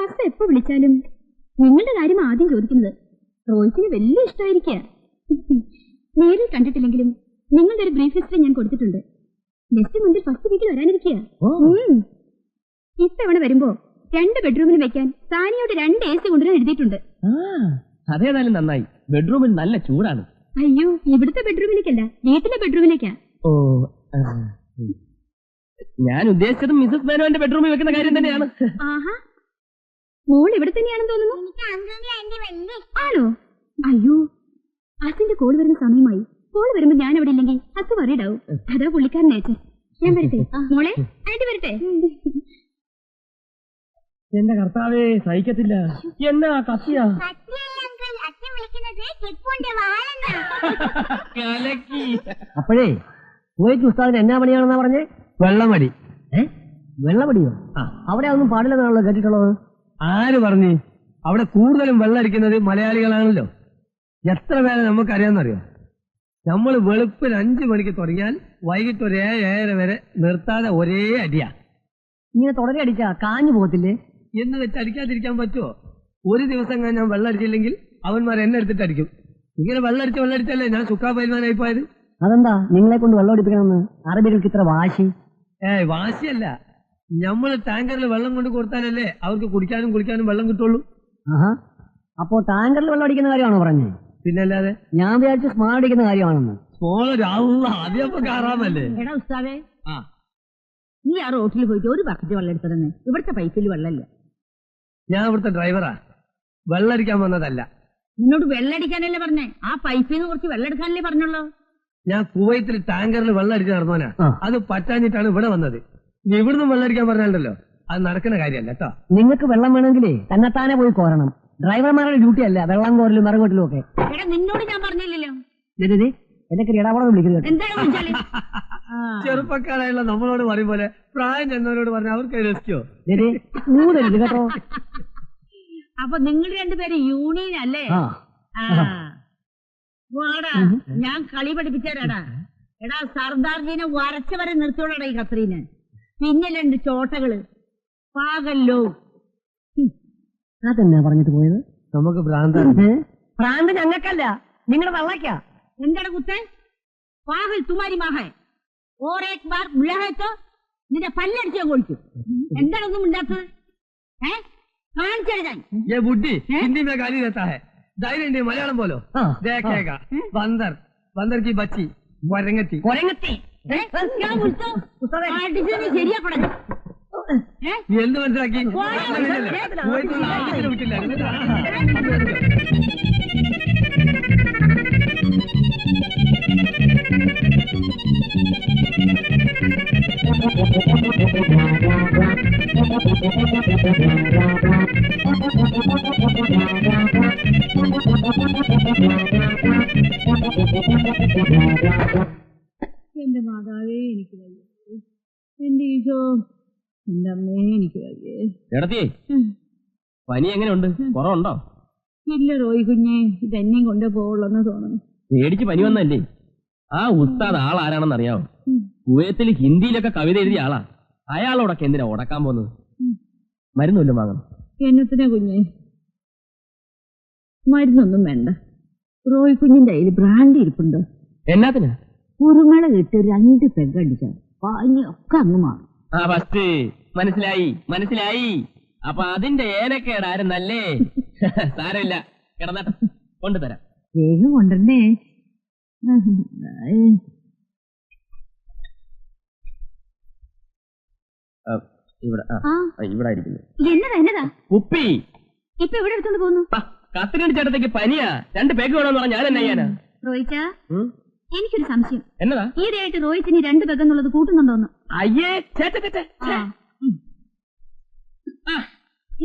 ഹസ് എപ്പോ വിളിച്ചാലും നിങ്ങളുടെ കാര്യം ആദ്യം ചോദിക്കുന്നത്. റോയ്ക്കിന് വലിയ ഇഷ്ടമായിരിക്കുക. നേരിൽ കണ്ടിട്ടില്ലെങ്കിലും നിങ്ങളുടെ ഒരു ബ്രീഫ് ഹിസ്റ്ററി ഞാൻ കൊടുത്തിട്ടുണ്ട്. നെക്സ്റ്റ് മന്തിൽ ഫസ്റ്റ് വീക്കിൽ വരാനിരിക്കുക. ഇത്തവണ വരുമ്പോ 2 ബെഡ്റൂമിൽ വെക്കാൻ സാനിയോട് 2 AC കൊണ്ടുവരാൻ എഴുതിയിട്ടുണ്ട്. അതേതായാലും നന്നായി. ബെഡ്റൂമിൽ നല്ല ചൂടാണ്. അയ്യോ, ഇവിടുത്തെ ബെഡ്റൂമിലേക്കല്ല, വീട്ടിലെ ബെഡ്റൂമിലേക്കാ. ഓ, ഞാൻ ഉദ്ദേശിച്ചത് മിസസ് മേനോന്റെ ബെഡ്റൂമിൽ വെക്കുന്ന കാര്യം തന്നെയാണ്. ആഹാ, മോൾ ഇവിടെ തന്നെയാണെന്ന് തോന്നുന്നു. ആണോ? അയ്യോ, അതിന്റെ കോൾ വരുന്ന സമയമായി. കോൾ വരുമ്പോ ഞാൻ അവിടെ ഇല്ലെങ്കിൽ അത് വറീഡാവും. അതാ പുള്ളിക്കാരൻ നേച്ചർ. ഞാൻ വരട്ടെ മോളെ, ആയിട്ട് വരട്ടെ. എന്റെ കർത്താവേ, സഹിക്കത്തില്ല. എന്നാ കത്തിയാ അപ്പോഴേ കുവൈറ്റ് ഉസ്താദിന് എന്നാ പണിയാണെന്നാ പറഞ്ഞേ? വെള്ളമടി. വെള്ളമടിയോ? അവിടെ ഒന്നും പാടില്ലെന്നാണല്ലോ കേട്ടിട്ടുള്ളത്. ആര് പറഞ്ഞു? അവിടെ കൂടുതലും വെള്ളമടിക്കുന്നത് മലയാളികളാണല്ലോ. എത്ര പേരെ നമുക്കറിയാമെന്നറിയോ? നമ്മൾ വെളുപ്പിൽ 5 മണിക്ക് തുടങ്ങിയാൽ വൈകിട്ട് ഒരു 7-7:30 വരെ നിർത്താതെ ഒരേ അടിയാ. ഇങ്ങനെ തുടരെ അടിച്ചാ കാഞ്ഞു പോകത്തില്ലേ? എന്ന് വെച്ച് അടിക്കാതിരിക്കാൻ പറ്റുമോ? ഒരു ദിവസം ഞാൻ വെള്ളം അടിച്ചില്ലെങ്കിൽ അവന്മാർ എന്നെ എടുത്തിട്ട് അടിക്കും. ഇങ്ങനെ വെള്ളമടിച്ചല്ലേ ഞാൻ സുക്കാ പൈൽവാനായി പോയത്. അതെന്താ നിങ്ങളെ കൊണ്ട് വെള്ളം അടിപ്പിക്കണമെന്ന് അറബികൾക്ക് ഇത്ര വാശി? വാശിയല്ല, നമ്മൾ ടാങ്കറിൽ വെള്ളം കൊണ്ട് കൊടുത്താലല്ലേ അവർക്ക് കുടിക്കാനും കുളിക്കാനും വെള്ളം കിട്ടുള്ളൂ. അപ്പോ ടാങ്കറിൽ വെള്ളം അടിക്കുന്ന കാര്യമാണോ പറഞ്ഞേ? പിന്നല്ലാതെ. ഞാൻ വിചാരിച്ചു സ്മോൾ അടിക്കുന്ന കാര്യമാണെന്ന്. സ്മോൾ ആദ്യമൊക്കെ കാറാമല്ലേ. എടാ ഉസ്താദേ, നീ ആ റോട്ടിൽ പോയിട്ട് ഒരു ബക്കറ്റ് വെള്ളം എടുത്തതെന്ന്. ഇവിടുത്തെ പൈപ്പിൽ വെള്ളമില്ല. ഞാൻ ഇവിടുത്തെ ഡ്രൈവറാ, വെള്ളടിക്കാൻ വന്നതല്ല. നിന്നോട് വെള്ളടിക്കാനല്ലേ പറഞ്ഞേ? ആ പൈപ്പിൽ നിന്ന് കുറച്ച് വെള്ളം എടുക്കാനല്ലേ പറഞ്ഞുള്ളൂ. ഞാൻ കുവൈത്തിൽ ടാങ്കറിൽ വെള്ളം അടിച്ച് നടന്നവനാ. അത് പറ്റാഞ്ഞിട്ടാണ് ഇവിടെ വന്നത്. നീ ഇവിടുന്ന് വെള്ളം അടിക്കാൻ പറഞ്ഞാലല്ലോ അത് നടക്കുന്ന കാര്യമല്ല കേട്ടോ. നിങ്ങൾക്ക് വെള്ളം വേണമെങ്കിലേ തന്നെത്താനെ പോയി കോരണം. ഡ്രൈവർമാരുടെ ഡ്യൂട്ടി അല്ല വെള്ളം കോരലും മറകോട്ടിലും ഒക്കെ. നിന്നോട് ഞാൻ പറഞ്ഞില്ലല്ലോ. എന്നൊക്കെ ഇടപാടം വിളിക്കുന്നത്. ചെറുപ്പക്കാരായുള്ള നമ്മളോട് പറയും പോലെ പ്രായം ചെന്നവരോട് പറഞ്ഞ അവർക്ക് രസിക്കോ? കേട്ടോ. അപ്പൊ നിങ്ങൾ രണ്ടുപേരും യൂണിയൻ അല്ലേ? ഞാൻ കളി പഠിപ്പിച്ചാരാടാ. എടാ സർദാർജീനെ വരച്ചവരെ നിർത്തിയോടാ ഈ ഖത്രീന്. പിന്നെ 2 ചോട്ടകള് പാകല്ലോ. അതെന്നാ പറഞ്ഞിട്ട് പോയത്? നമുക്ക് ഭ്രാന്താണ്. ഭ്രാന്ത് ഞങ്ങൾക്കല്ല, നിങ്ങളുടെ തള്ളക്കാ. എന്താണ് കുത്തേ? പാകൽ തുമാരി മാഹേ ഓരേക് ബാർ മുഴഹേത്തോ നിന്റെ പല്ലടിച്ച് ഞാൻ കൊഴിക്കും. എന്താണൊന്നും ഉണ്ടാത്തത്? കാണിച്ചെഴുതാൻ ബുദ്ധി ഹിന്ദി മേ ഗാലി ദേത്താ ഹൈ. ധൈര്യം മലയാളം പോലോ ദേഖേഗാ. ബന്ദർ ബന്ദർ കി ബച്ചി കൊരങ്ങത്തി കൊരങ്ങത്തി. ശരിയാക്കണം. നീ എന്ത് മനസ്സിലാക്കി? വിട്ടില്ല. എന്റെ മാതാവേ എനിക്ക് വയ്യ, എന്റെ ഈശോ, എന്റെ അമ്മേ എനിക്ക് വയ്യേ. എടത്തി, പനി എങ്ങനെയുണ്ട്? കുറവുണ്ടോ? ഇല്ല റോയി കുഞ്ഞെ, ഇതെന്നെയും കൊണ്ടേ പോവുള്ളെന്ന് തോന്നുന്നു. പേടിച്ച് പനി വന്നല്ലേ? ആ ഉസ്താദ് ആളാരാണെന്ന് അറിയാവോ? കുവൈത്തിൽ ഹിന്ദിയിലൊക്കെ കവിത എഴുതിയ ആളാ. അയാളോടൊക്കെ എന്തിനാ ഉടക്കാൻ പോകുന്നത്? മരുന്നൊല്ലും വാങ്ങണം. എന്നത്തിനാ കുഞ്ഞെ? മരുന്നൊന്നും വേണ്ട. റോയി കുഞ്ഞിന്റെ കയ്യിൽ ബ്രാൻഡി ഇരിപ്പുണ്ടോ? എന്നാത്തിനാ? കുരുമള ഇട്ട് 2 പെഗ് അടിച്ചാൽ പനിയൊക്കെ അങ്ങ് മാറും. ആ ഫസ്റ്റ് മനസ്സിലായി. അപ്പൊ അതിന്റെ ഏനക്കേടായിരുന്നല്ലേ? സാരമില്ല, കിടന്നട്ടെ, കൊണ്ടുതരാം. വേഗം കൊണ്ടേ. ഇവിടെ ഇരിക്കുന്നു. എന്നതാ ഉപ്പി ഇപ്പൊ ഇവിടെ എടുത്തോണ്ട് പോകുന്നു. കത്തിരണ്ട് ചേട്ടത്തേക്ക് പനിയാ. 2 പേക്ക് വേണമെന്ന് പറഞ്ഞാൽ ഞാൻ എന്നാ ചെയ്യാനാ? റോയിച്ച, എനിക്കൊരു സംശയം. എന്നതാ? ഈയിടെയായിട്ട് റോയിച്ചിനി 2 പെഗ് എന്നുള്ളത് കൂട്ടുന്നുണ്ടോന്ന്? അയ്യേ,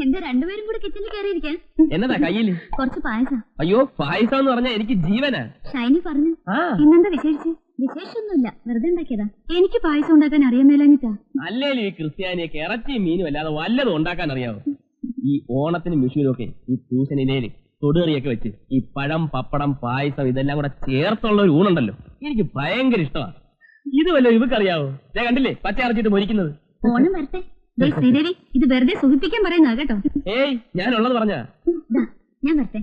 എന്താ രണ്ടുപേരും കൂടെ കിച്ചണിൽ കയറിയിരിക്കാൻ? എന്നതാ കയ്യില്? കുറച്ച് പായസം. അയ്യോ, പായസം എന്ന് പറഞ്ഞാൽ എനിക്ക് ജീവനാ. ഷൈനി പറഞ്ഞു. ഇന്നെന്താ വിശേഷിച്ച്? വിശേഷമൊന്നുമില്ല, വെറുതെ ഉണ്ടാക്കിയതാ. എനിക്ക് പായസം ഉണ്ടാക്കാൻ അറിയാമേലാഞ്ഞിട്ടാ. അല്ലേലും ഈ ക്രിസ്ത്യാനിയൊക്കെ ഇറച്ചിയും മീനും അല്ലാതെ വല്ലതും ഉണ്ടാക്കാൻ അറിയാവോ? ഈ ഓണത്തിനും വിഷുവിനും ഒക്കെ ഈ ട്യൂഷനിലേല് തൊടുകറിയൊക്കെ വെച്ച് ഈ പഴം, പപ്പടം, പായസം ഇതെല്ലാം കൂടെ ചേർത്തുള്ള ഒരു ഊണുണ്ടല്ലോ, എനിക്ക് ഭയങ്കര ഇഷ്ടമാണ്. ഇത് വല്ലോ ഇവക്കറിയാവോ? ഞാൻ കണ്ടില്ലേ പച്ച അരച്ചിട്ട് മൊരിക്കുന്നത്. ഓണം വരട്ടെ, ശ്രീദേവി ഇത് വെറുതെ സുഖിപ്പിക്കാൻ പറയുന്നതാ കേട്ടോ. ഏയ് ഞാനുള്ളത് പറഞ്ഞ ഞാൻ വരട്ടെ.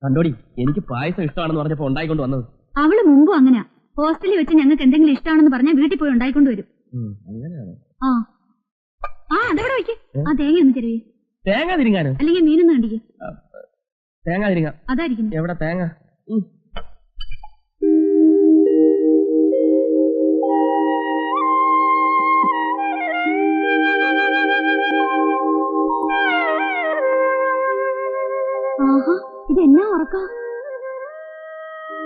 കണ്ടോടി, എനിക്ക് പായസം ഇഷ്ടമാണെന്ന് പറഞ്ഞപ്പോ ഉണ്ടായിക്കൊണ്ട് വന്നത്. അവള് മുമ്പും അങ്ങനെയാ. ഹോസ്റ്റലിൽ വെച്ച് ഞങ്ങൾക്ക് എന്തെങ്കിലും ഇഷ്ടമാണെന്ന് പറഞ്ഞാൽ വീട്ടിൽ പോയി ഉണ്ടായിക്കൊണ്ട് വരും. അങ്ങനെയാണ്. അതെവിടെ വയ്ക്ക്. ആ തേങ്ങ ഒന്ന് ചെറിയ തേങ്ങ തിരിങ്ങാനോ? അല്ലെങ്കിൽ മീനൊന്നും കണ്ടിക്ക്. തേങ്ങ തിരിങ്ങാം. അതായിരിക്കും. എവിടെ തേങ്ങ? ആഹാ, ഇതെന്നാ ഉറക്ക?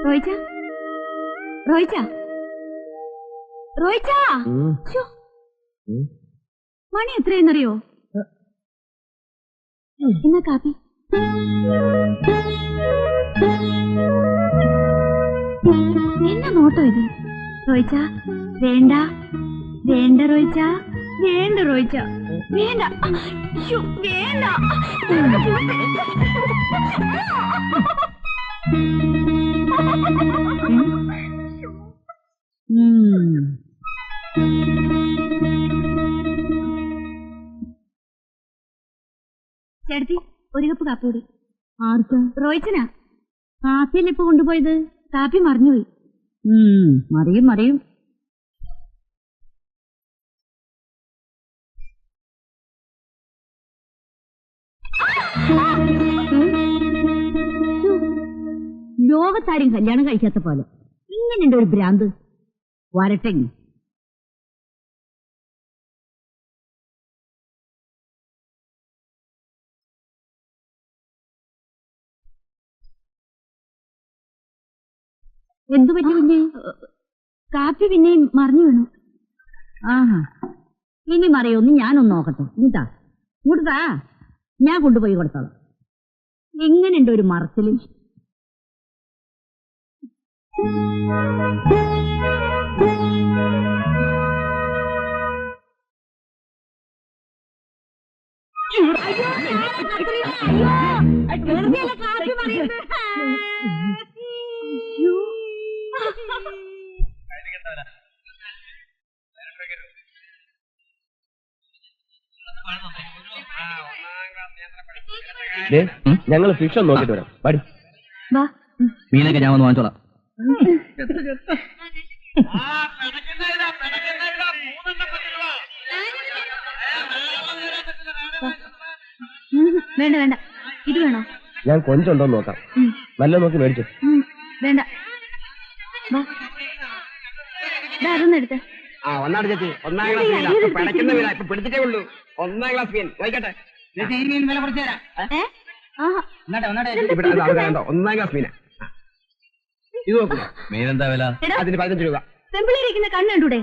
റോയിച്ച, റോയിച്ച, റോയിച്ച, മണി എത്രയെന്നറിയോ? എന്നാ കാപ്പി. എന്നാ നോട്ടോ ഇത്? റോയിച്ച, വേണ്ട വേണ്ട റോയിച്ച, വേണ്ട റോയിച്ച, വേണ്ട, വേണ്ട. ചേട്ടത്തി, ഒരു കപ്പ് കാപ്പി കൂടി. ആർക്കും? റോയിച്ചനാ. കാപ്പിയല്ലേ ഇപ്പൊ കൊണ്ടുപോയത്? കാപ്പി മറിഞ്ഞുപോയി. മറിയും മറിയും. ലോകത്താരും കല്യാണം കഴിക്കാത്ത പോലെ ഇങ്ങനെയുണ്ട് ഒരു ഭ്രാന്ത്. വരട്ടെ. എന്തു പറ്റി പിന്നെ? കാപ്പി പിന്നെയും മറിഞ്ഞു വീണു. ആഹാ, ഇനി മറിയൊന്ന് ഞാനൊന്ന് നോക്കട്ടെ. ഇതാ ഇങ്ങോട്ടാ, ഞാൻ കൊണ്ടുപോയി കൊടുത്തോളാം. എങ്ങനെയുണ്ട് ഒരു മറച്ചില്? ഞങ്ങൾ ഫിഷ് ഒന്ന് നോക്കിട്ട് വരാം. പാടി വാ. മീനൊക്കെ ഞാൻ ഒന്ന് വാങ്ങിച്ചോളാം. വേണ്ട വേണ്ട, ഇത് വേണോ? ഞാൻ കൊഞ്ചുണ്ടോ നോക്കാം. നല്ല നോക്കി മേടിച്ചു. വേണ്ട, അതൊന്നും എടുത്തേ. ഒന്നാണ് ചേച്ചി, 1-ാം ക്ലാസ് മീനാ. പിടയ്ക്കുന്ന മീനാ, ഇപ്പൊ പിടിച്ചിട്ടേ ഉള്ളൂ. 1-ാം ക്ലാസ് മീൻ വായിക്കട്ടെ. ചേച്ചി, ഈ മീൻ വില കുറച്ച് തരാം. ഇവിടെ 1-ാം ക്ലാസ് മീനാ. ഇത് നോക്കൂ. മീനെന്താ വില? അതിന് 15 രൂപ. പെമ്പിളിരിക്കുന്ന കണ്ണ് കണ്ടൂടെ?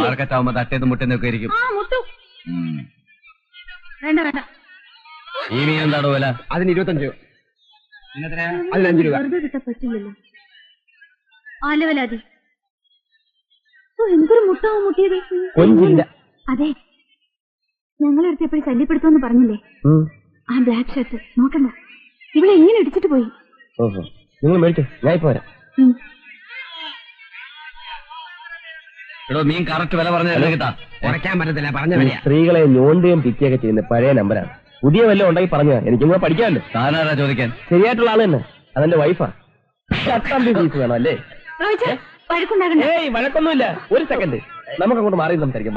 മാർക്കറ്റാവുമ്പോ തട്ടേത് മുട്ടെന്നൊക്കെ ആയിരിക്കും. വേണ്ട വേണ്ട. ഈ മീൻ എന്താണോ വില? അതിന് 25 രൂപ. അതിന് 5 രൂപ. വെറുതെ കിട്ടാൻ പറ്റില്ലല്ലോ. ആലവലാതി. എന്തൊരു മുട്ടാവും മുട്ടിയത്. കൊഞ്ചില്ല. അതെ, ഞങ്ങളെടുത്ത് എപ്പോഴും ശല്യപ്പെടുത്തുമെന്ന് പറഞ്ഞില്ലേ? ആ ബ്ലാക്ക് ഷർട്ട് നോക്കണ്ട, ഇവിടെ എങ്ങനെ ഇടിച്ചിട്ട് പോയി. ഓഹോ, നിങ്ങൾ മേടിച്ചോ, ഞാൻ ഇപ്പൊ വരാം. എടോ, മീൻ കറക്റ്റ് വില പറഞ്ഞ കിട്ടാ. കുറയ്ക്കാൻ പറ്റത്തില്ല, പറഞ്ഞ വില. സ്ത്രീകളെ ഞോണ്ടുകയും പിക്കുകയൊക്കെ ചെയ്യുന്ന പഴയ നമ്പരാണ്. പുതിയ വല്ലതും ഉണ്ടായി പറഞ്ഞ എനിക്കും കൂടെ പഠിക്കാമല്ലോ. താനാരാ ചോദിക്കാൻ? ശരിയായിട്ടുള്ള ആള് തന്നെ, അതെന്റെ വൈഫാ. ഫീസ് വേണം അല്ലേ? വഴക്കുണ്ടാകണ്ട. വഴക്കൊന്നുമില്ല. ഒരു സെക്കൻഡ്, നമുക്ക് അങ്ങോട്ട് മാറി സംസാരിക്കാം.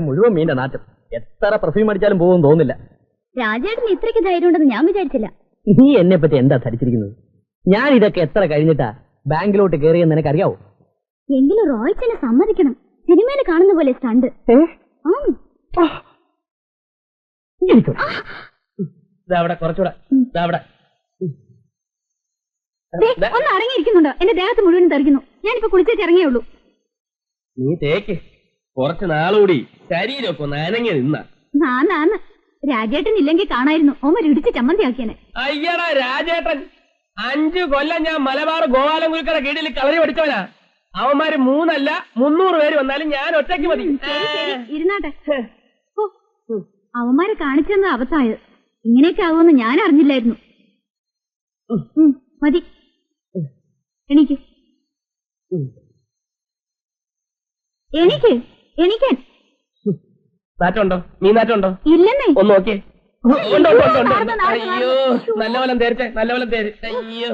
മുഴുവൻ മീന്റെ നാറ്റം. എത്ര പെർഫ്യൂം അടിച്ചാലും പോകുമെന്ന് തോന്നുന്നില്ല. രാജേട്ടന് ഇത്രയ്ക്ക് ധൈര്യം ഉണ്ടെന്ന് ഞാൻ വിചാരിച്ചില്ല. നീ എന്നെ പറ്റി എന്താ ധരിച്ചിരിക്കുന്നത്? ഞാൻ ഇതൊക്കെ എത്ര കഴിഞ്ഞിട്ടാ ബാങ്കിലോട്ട് കയറിയെന്ന് നിനക്കറിയാവോ? എങ്കിലും റോയ്ച്ചനെ സമ്മതിക്കണം. സിനിമയിൽ കാണുന്ന പോലെ സ്റ്റണ്ട്. കുറച്ചുകൂടെ ഒന്ന് അടങ്ങിയിരിക്കുന്നുണ്ടോ? എന്റെ ദേഹത്ത് മുഴുവൻ തെറിക്കുന്നു. ഞാനിപ്പോ കുളിച്ചേച്ച് ഇറങ്ങിയേ ഉള്ളൂ. നീ തേക്ക്. കുറച്ച് നാളുകൂടി ശരീരമൊക്കെ ഒന്ന് അനങ്ങി നിന്ന. നാന്ന് രാജേട്ടൻ ഇല്ലെങ്കിൽ കാണായിരുന്നു. ഓമർ ഇടിച്ച് ചമ്മന്തിയാക്കിയനെ. അയ്യടാ രാജേട്ടൻ, 5 കൊല്ലം ഞാൻ മലബാർ ഗോപാലൻകുൽക്കയുടെ കീഴിൽ കളരി പഠിച്ചവനാ. അവന്മാര് 3 അല്ല 300 പേര് വന്നാലും ഞാൻ ഒറ്റയ്ക്ക് മതി. ഇരുന്നാട്ടെ. അവന്മാരെ കാണിച്ചെന്ന അബദ്ധമായത്. ഇങ്ങനെയൊക്കെ ആകുമെന്ന് ഞാൻ അറിഞ്ഞില്ലായിരുന്നു. മതി, എണീക്ക് എണീക്ക് എണീക്കാൻ. നാറ്റുണ്ടോ? നീ നാറ്റുണ്ടോ? ഇല്ലെന്നേ. ഒന്ന് നോക്കിയേ. അയ്യോ, നല്ല പോലെ തേർച്ചേ, നല്ല പോലെ തേര്. അയ്യോ.